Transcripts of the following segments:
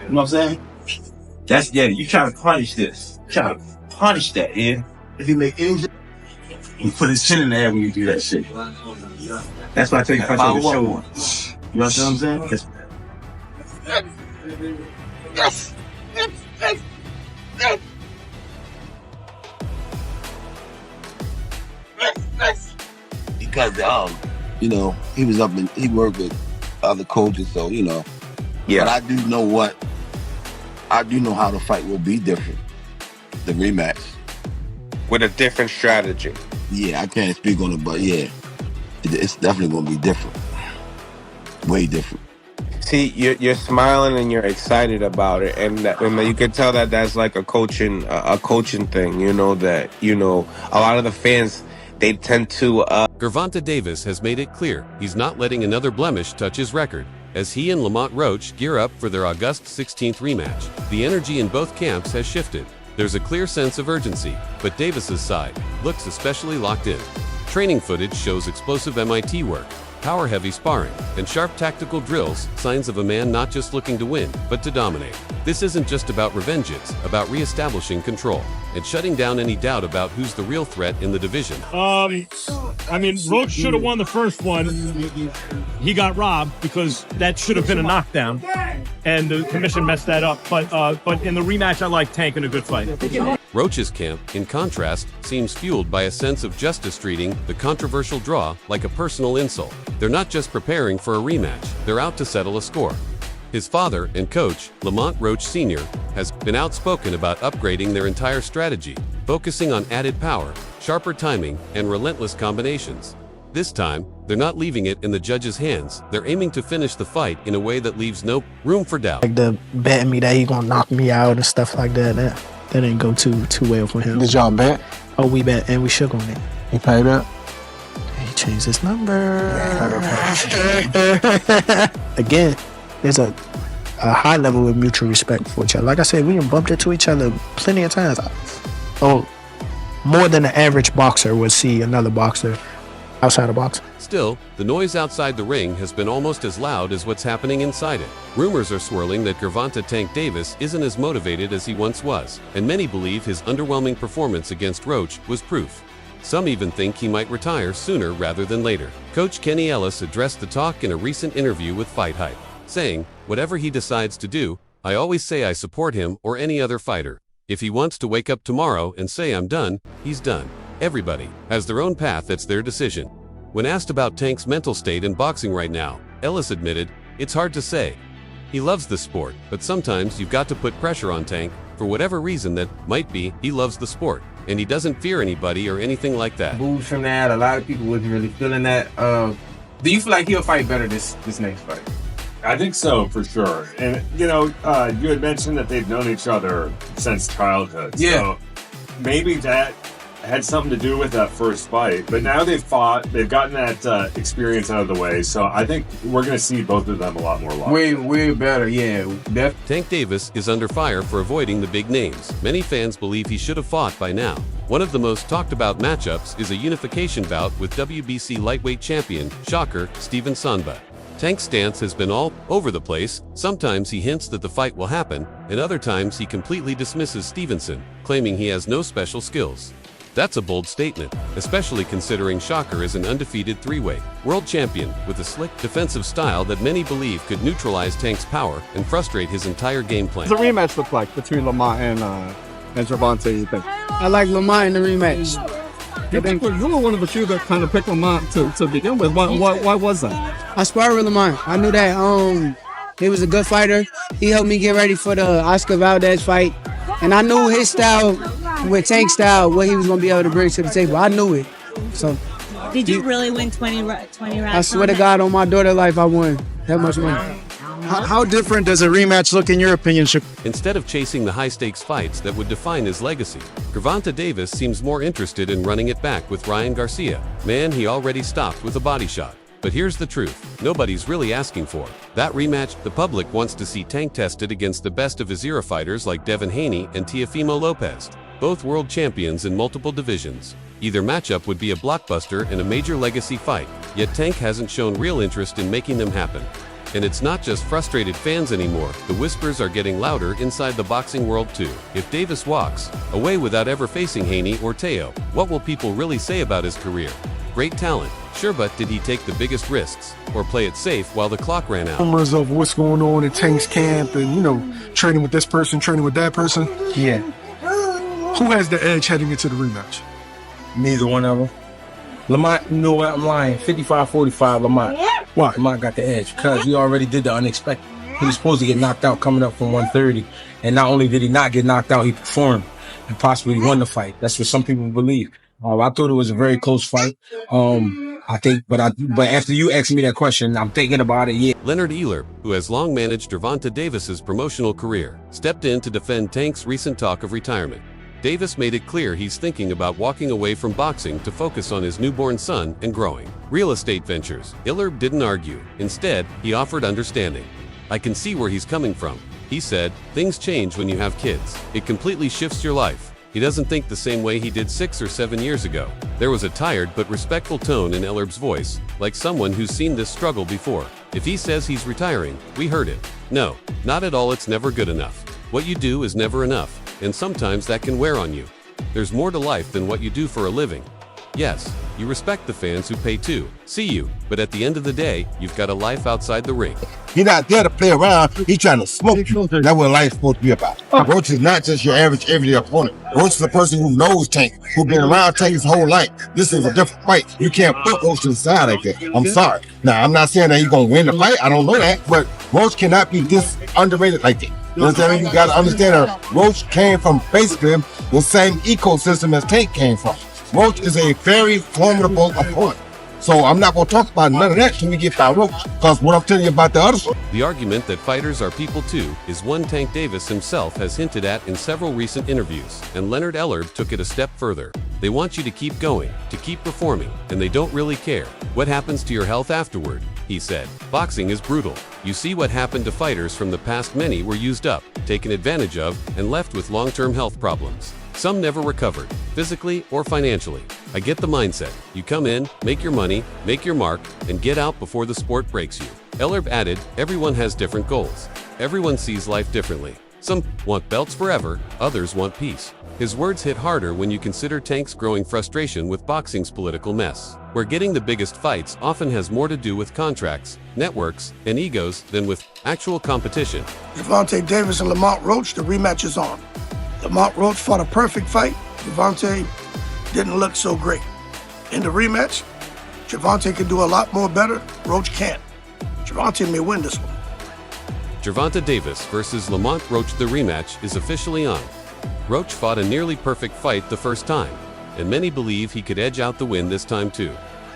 You know what I'm saying? That's you trying to punish this. You trying to punish that, yeah. If you make any, you put his chin in the air when you do that shit. That's why I tell you punch on the shoulder. You know what I'm saying? Yes. Because you know, he was up and he worked with other coaches, so you know. Yeah. But I do know how the fight will be different. The rematch. With a different strategy. Yeah, I can't speak on it, but yeah. It's definitely gonna be different. Way different. See, you're smiling and you're excited about it, and you can tell that that's like a coaching thing. You know that a lot of the fans, they tend to. Gervonta Davis has made it clear he's not letting another blemish touch his record, as he and Lamont Roach gear up for their August 16th rematch. The energy in both camps has shifted. There's a clear sense of urgency, but Davis's side looks especially locked in. Training footage shows explosive MIT work, power-heavy sparring, and sharp tactical drills, signs of a man not just looking to win, but to dominate. This isn't just about revenge, it's about re-establishing control and shutting down any doubt about who's the real threat in the division. I mean, Roach should have won the first one. He got robbed because that should have been a knockdown, and the commission messed that up. But in the rematch, I like Tank in a good fight. Roach's camp, in contrast, seems fueled by a sense of justice, treating the controversial draw like a personal insult. They're not just preparing for a rematch, they're out to settle a score. His father and coach, Lamont Roach Sr., has been outspoken about upgrading their entire strategy, focusing on added power, sharper timing, and relentless combinations. This time, they're not leaving it in the judge's hands. They're aiming to finish the fight in a way that leaves no room for doubt. Like the betting me that he gonna knock me out and stuff like that. That didn't go too well for him. Did y'all bet? Oh, we bet and we shook on it. He paid up? He changed his number. Again, there's a high level of mutual respect for each other. Like I said, we done bumped into each other plenty of times. Oh, more than an average boxer would see another boxer outside of boxing. Still, the noise outside the ring has been almost as loud as what's happening inside it. Rumors are swirling that Gervonta "Tank" Davis isn't as motivated as he once was, and many believe his underwhelming performance against Roach was proof. Some even think he might retire sooner rather than later. Coach Kenny Ellis addressed the talk in a recent interview with Fight Hype, saying, "Whatever he decides to do, I always say I support him or any other fighter. If he wants to wake up tomorrow and say I'm done, he's done. Everybody has their own path, that's their decision." When asked about Tank's mental state in boxing right now, Ellis admitted, "It's hard to say. He loves the sport, but sometimes you've got to put pressure on Tank. For whatever reason that might be, he loves the sport, and he doesn't fear anybody or anything like that." Booed from that. A lot of people wasn't really feeling that. Do you feel like he'll fight better this next fight? I think so, for sure. And, you had mentioned that they've known each other since childhood. Yeah. So maybe that had something to do with that first fight. But now they've fought, they've gotten that experience out of the way. So I think we're going to see both of them a lot more live. Way better, yeah. Tank Davis is under fire for avoiding the big names. Many fans believe he should have fought by now. One of the most talked about matchups is a unification bout with WBC lightweight champion, shocker, Steven Sanba. Tank's stance has been all over the place. Sometimes he hints that the fight will happen, and other times he completely dismisses Stevenson, claiming he has no special skills. That's a bold statement, especially considering Shocker is an undefeated three-weight world champion with a slick defensive style that many believe could neutralize Tank's power and frustrate his entire game plan. What's the rematch look like between Lamont and Gervonta, you think? I like Lamont in the rematch. You were one of the few that kind of picked Lamont to begin with. Why was that? I sparred with Lamont. I knew that he was a good fighter. He helped me get ready for the Oscar Valdez fight. And I knew his style, with Tank's style, what he was going to be able to bring to the table. I knew it. So, did you really win 20 rounds? I swear to God, on my daughter's life, I won that much money. How different does a rematch look in your opinion? Instead of chasing the high-stakes fights that would define his legacy, Gervonta Davis seems more interested in running it back with Ryan Garcia, man he already stopped with a body shot. But here's the truth, nobody's really asking for that rematch. The public wants to see Tank tested against the best of his era fighters like Devin Haney and Teofimo Lopez, both world champions in multiple divisions. Either matchup would be a blockbuster and a major legacy fight, yet Tank hasn't shown real interest in making them happen. And it's not just frustrated fans anymore. The whispers are getting louder inside the boxing world too. If Davis walks away without ever facing Haney or Teo, what will people really say about his career? Great talent, sure, but did he take the biggest risks or play it safe while the clock ran out? Rumors of what's going on in Tank's camp and, you know, training with this person, training with that person. Yeah. Who has the edge heading into the rematch? Neither one of them. Lamont, you know what? I'm lying. 55-45, Lamont. Why? Lamont got the edge because he already did the unexpected. He was supposed to get knocked out coming up from 130. And not only did he not get knocked out, he performed and possibly won the fight. That's what some people believe. I thought it was a very close fight. I think, but after you asked me that question, I'm thinking about it. Yeah. Leonard Ehlers, who has long managed Gervonta Davis's promotional career, stepped in to defend Tank's recent talk of retirement. Davis made it clear he's thinking about walking away from boxing to focus on his newborn son and growing real estate ventures. Ehlers didn't argue. Instead, he offered understanding. "I can see where he's coming from," he said. "Things change when you have kids. It completely shifts your life." He doesn't think the same way he did 6 or 7 years ago. There was a tired but respectful tone in Ehlers' voice, like someone who's seen this struggle before. If he says he's retiring, we heard it. No, not at all. It's never good enough. What you do is never enough, and sometimes that can wear on you. There's more to life than what you do for a living. Yes, you respect the fans who pay to see you, but at the end of the day, you've got a life outside the ring. He's not there to play around. He's trying to smoke you. That's what life's supposed to be about. Roach is not just your average everyday opponent. Roach is the person who knows Tank, who's been around Tank his whole life. This is a different fight. You can't put Roach to the side like that. I'm sorry. Now, I'm not saying that he's going to win the fight. I don't know that. But Roach cannot be this underrated like that. You understand? You got to understand that Roach came from basically the same ecosystem as Tank came from. Roach is a very formidable opponent. So I'm not going to talk about none of that till we get by Roach, because what I'm telling you about the other stuff. The argument that fighters are people too is one Tank Davis himself has hinted at in several recent interviews, and Leonard Ehlers took it a step further. They want you to keep going, to keep performing, and they don't really care what happens to your health afterward, he said. Boxing is brutal. You see what happened to fighters from the past. Many were used up, taken advantage of, and left with long-term health problems. Some never recovered, physically or financially. I get the mindset. You come in, make your money, make your mark, and get out before the sport breaks you. Ehlers added, everyone has different goals. Everyone sees life differently. Some want belts forever, others want peace. His words hit harder when you consider Tank's growing frustration with boxing's political mess, where getting the biggest fights often has more to do with contracts, networks, and egos than with actual competition. Gervonta Davis and Lamont Roach, the rematch is on. Lamont Roach fought a perfect fight. Gervonta didn't look so great. In the rematch, Gervonta can do a lot more better. Roach can't. Gervonta may win this one. Gervonta Davis versus Lamont Roach. The rematch is officially on. Roach fought a nearly perfect fight the first time, and many believe he could edge out the win this time too.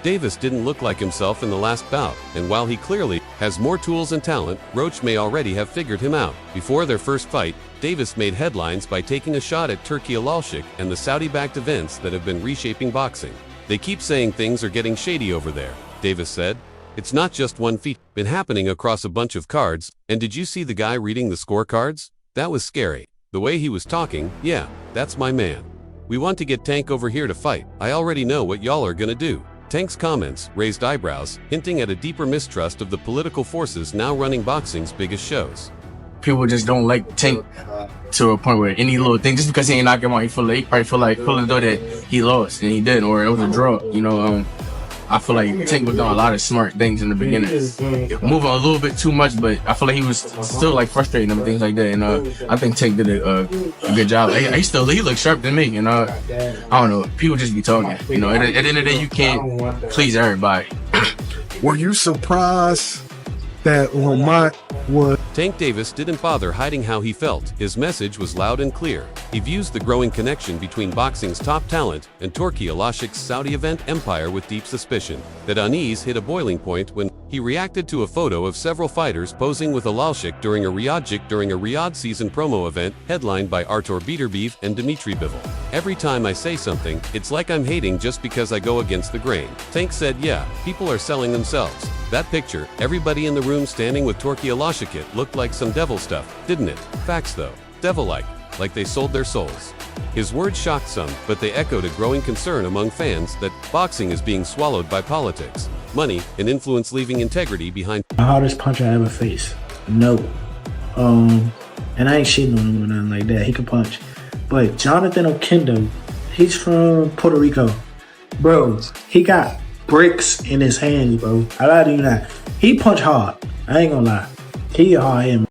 Davis didn't look like himself in the last bout, and while he clearly has more tools and talent, Roach may already have figured him out. Before their first fight, Davis made headlines by taking a shot at Turki Alalshik and the Saudi-backed events that have been reshaping boxing. They keep saying things are getting shady over there, Davis said. It's not just one feat, been happening across a bunch of cards, and did you see the guy reading the scorecards? That was scary. The way he was talking, yeah, that's my man. We want to get Tank over here to fight. I already know what y'all are gonna do. Tank's comments raised eyebrows, hinting at a deeper mistrust of the political forces now running boxing's biggest shows. People just don't like Tank to a point where any little thing, just because he ain't knock him out, he probably feel like pulling though that he lost and he didn't, or it was a draw. You know, I feel like Tank was doing a lot of smart things in the beginning, moving a little bit too much, but I feel like he was still like frustrating him and things like that. And I think Tank did a good job. He looked sharp than me. And I don't know, people just be talking. You know, at the end of the day, you can't please everybody. Were you surprised that Lamont was? Tank Davis didn't bother hiding how he felt. His message was loud and clear. He views the growing connection between boxing's top talent and Turki Alalshik's Saudi event empire with deep suspicion. That unease hit a boiling point when he reacted to a photo of several fighters posing with Alalshik during a Riyadh season promo event headlined by Artur Beterbiev and Dmitry Bivol. Every time I say something, it's like I'm hating just because I go against the grain. Tank said, yeah, people are selling themselves. That picture, everybody in the room standing with Turki Alalshik, looked like some devil stuff, didn't it? Facts though. Devil-like they sold their souls. His words shocked some, but they echoed a growing concern among fans that boxing is being swallowed by politics. money, and influence, leaving integrity behind. The hardest punch I ever faced. No. And I ain't shitting on him or nothing like that. He can punch. But Jonathan Okendo, he's from Puerto Rico. Bro, he got bricks in his hands, bro. I lie to you not. He punch hard. I ain't gonna lie. He a hard hit.